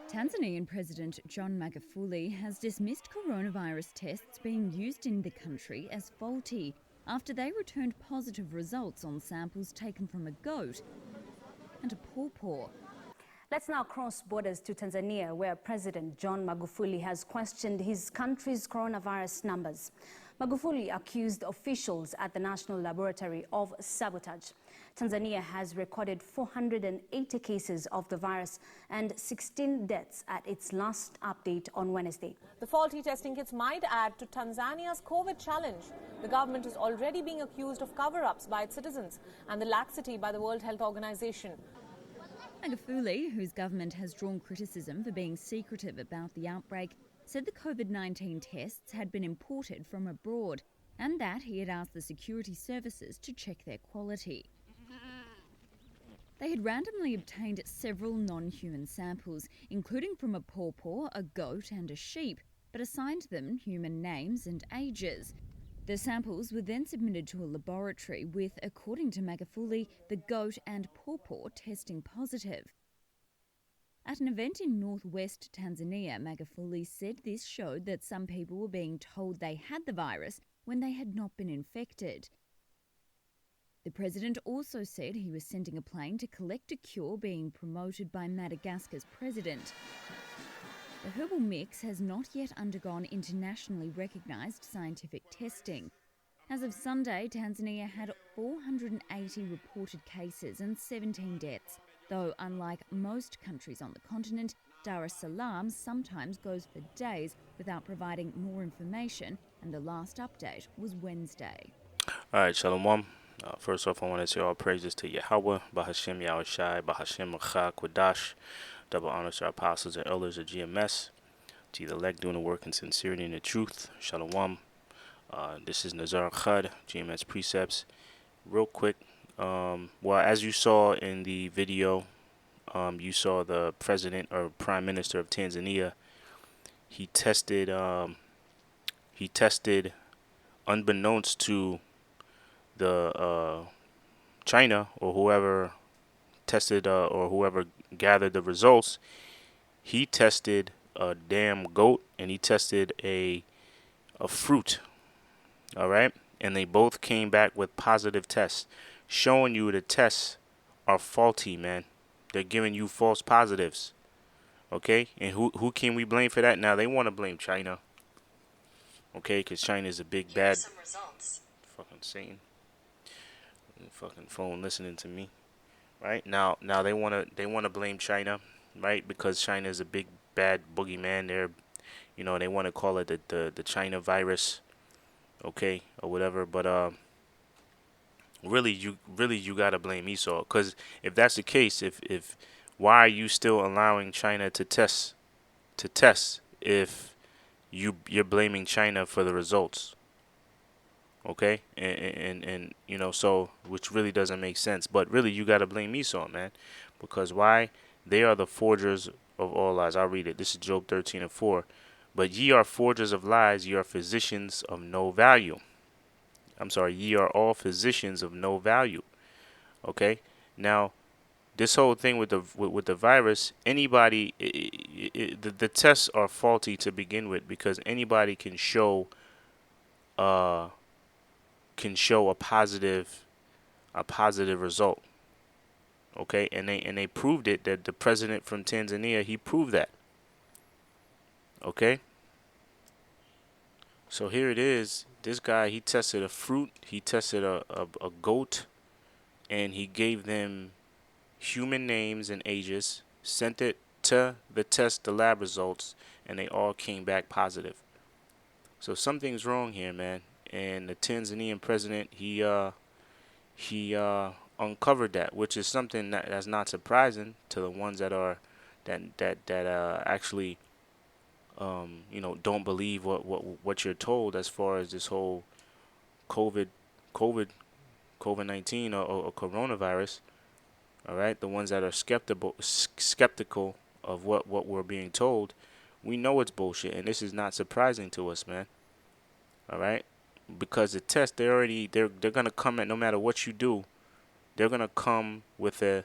Tanzanian President John Magufuli has dismissed coronavirus tests being used in the country as faulty after they returned positive results on samples taken from a goat and a pawpaw. Let's now cross borders to Tanzania, where President John Magufuli has questioned his country's coronavirus numbers. Magufuli accused officials at the National Laboratory of sabotage. Tanzania has recorded 480 cases of the virus and 16 deaths at its last update on Wednesday. The faulty testing kits might add to Tanzania's COVID challenge. The government is already being accused of cover-ups by its citizens and the laxity by the World Health Organization. Magufuli, whose government has drawn criticism for being secretive about the outbreak, said the Covid-19 tests had been imported from abroad and that he had asked the security services to check their quality. They had randomly obtained several non-human samples, including from a pawpaw, a goat and a sheep, but assigned them human names and ages. The samples were then submitted to a laboratory with, according to Magufuli, the goat and pawpaw testing positive. At an event in northwest Tanzania, Magufuli said this showed that some people were being told they had the virus when they had not been infected. The president also said he was sending a plane to collect a cure being promoted by Madagascar's president. The herbal mix has not yet undergone internationally recognised scientific testing. As of Sunday, Tanzania had 480 reported cases and 17 deaths, though unlike most countries on the continent, Dar es Salaam sometimes goes for days without providing more information, and the last update was Wednesday. All right, shalawam. First off, I want to say all praises to Yahawah, bahasham, Yahawashi, bahasham, Quadash. Double honors to our apostles and elders of GMS, to the elect doing the work in sincerity and the truth. Shalawam. This is Nazar Khad, GMS Precepts. Real quick, well, as you saw in the video, you saw the president or prime minister of Tanzania. He tested, unbeknownst to the China or whoever tested or whoever gathered the results. He tested a damn goat and he tested a fruit. All right, and they both came back with positive tests, showing you the tests are faulty, man. They're giving you false positives. Okay, and who can we blame for that? Now they want to blame China. Okay, because China is a big bad fucking Satan. Fucking phone listening to me. Right now they wanna blame China, right? Because China is a big bad boogeyman. They want to call it the China virus, okay, or whatever. But really you gotta blame Esau, because if that's the case, if why are you still allowing China to test if you're blaming China for the results? Okay, and so, which really doesn't make sense. But really, you got to blame Esau, man, because why? They are the forgers of all lies. I'll read it. This is Job 13:4. But ye are forgers of lies, ye are physicians of no value. I'm sorry, ye are all physicians of no value. Okay, now this whole thing with the virus, anybody, the tests are faulty to begin with, because anybody can show a positive result. Okay, and they proved it. That the president from Tanzania, he proved that. Okay, so here it is. This guy, he tested a fruit, he tested a goat, and he gave them human names and ages, sent it to the lab results, and they all came back positive. So something's wrong here, man. And the Tanzanian president, he uncovered that, which is something that's not surprising to the ones that actually don't believe what you're told as far as this whole COVID-19 or coronavirus. All right, the ones that are skeptical of what we're being told, we know it's bullshit, and this is not surprising to us, man. All right, because the test, they're gonna come at, no matter what you do, they're gonna come with a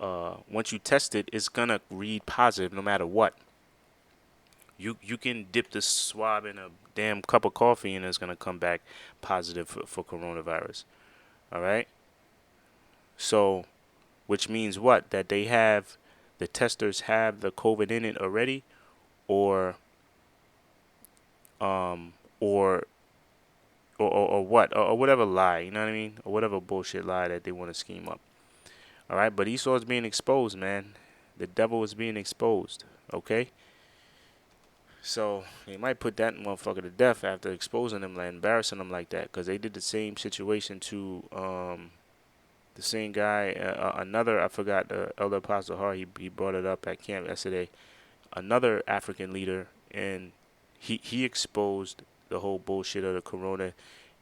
once you test it, it's gonna read positive no matter what. You can dip the swab in a damn cup of coffee and it's gonna come back positive for coronavirus. All right. So, which means what? That the testers have the COVID in it already, or um or or what, or whatever lie, you know what I mean, or whatever bullshit lie that they want to scheme up. All right, but Esau is being exposed, man. The devil is being exposed. Okay. So they might put that motherfucker to death after exposing him, like embarrassing him like that, because they did the same situation to the same guy, another, I forgot, the Elder Apostle Hart. He brought it up at camp yesterday. Another African leader, and he exposed the whole bullshit of the corona,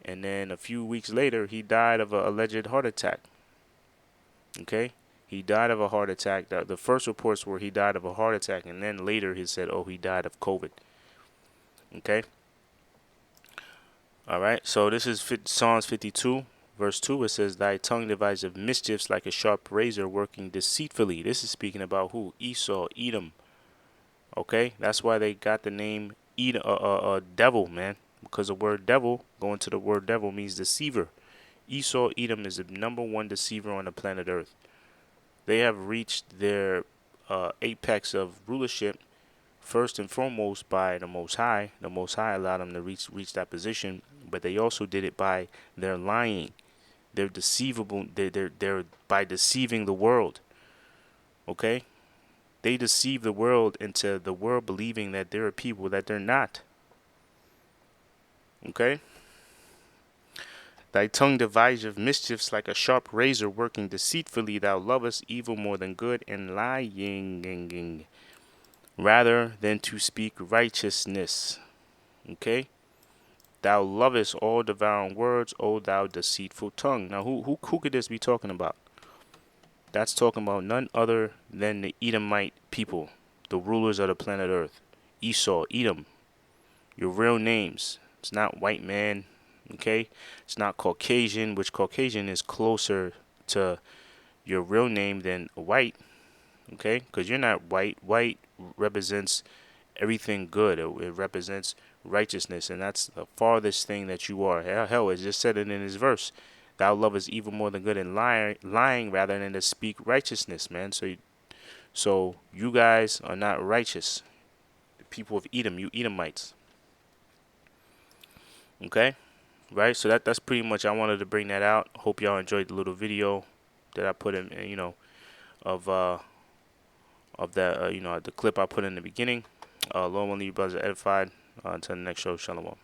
and then a few weeks later he died of an alleged heart attack. Okay. He died of a heart attack. The first reports were he died of a heart attack, and then later he said, oh, he died of COVID. Okay. All right. So this is Psalms 52, verse 2. It says, thy tongue deviseth mischiefs like a sharp razor working deceitfully. This is speaking about who? Esau, Edom. Okay. That's why they got the name devil, man. Because the word devil, going to the word devil, means deceiver. Esau, Edom is the #1 deceiver on the planet Earth. They have reached their apex of rulership first and foremost by the Most High. The Most High allowed them to reach that position, but they also did it by their lying. They're deceivable. They're by deceiving the world. Okay, they deceive the world into the world believing that there are people that they're not. Okay. Thy tongue deviseth mischiefs like a sharp razor working deceitfully. Thou lovest evil more than good, and lying rather than to speak righteousness. Okay? Thou lovest all devouring words, O thou deceitful tongue. Now, who could this be talking about? That's talking about none other than the Edomite people, the rulers of the planet Earth. Esau, Edom, your real names. It's not white man. Okay, it's not Caucasian, which Caucasian is closer to your real name than white. Okay, because you're not white. White represents everything good. It represents righteousness, and that's the farthest thing that you are. Hell, it just said it in his verse. Thou lovest evil more than good, and lying rather than to speak righteousness, man. So you guys are not righteous. The people of Edom, you Edomites. Okay. Right, so that's pretty much, I wanted to bring that out. Hope y'all enjoyed the little video that I put in, of that, the clip I put in the beginning. Lord willing, you brothers are edified. Until the next show, shalawam.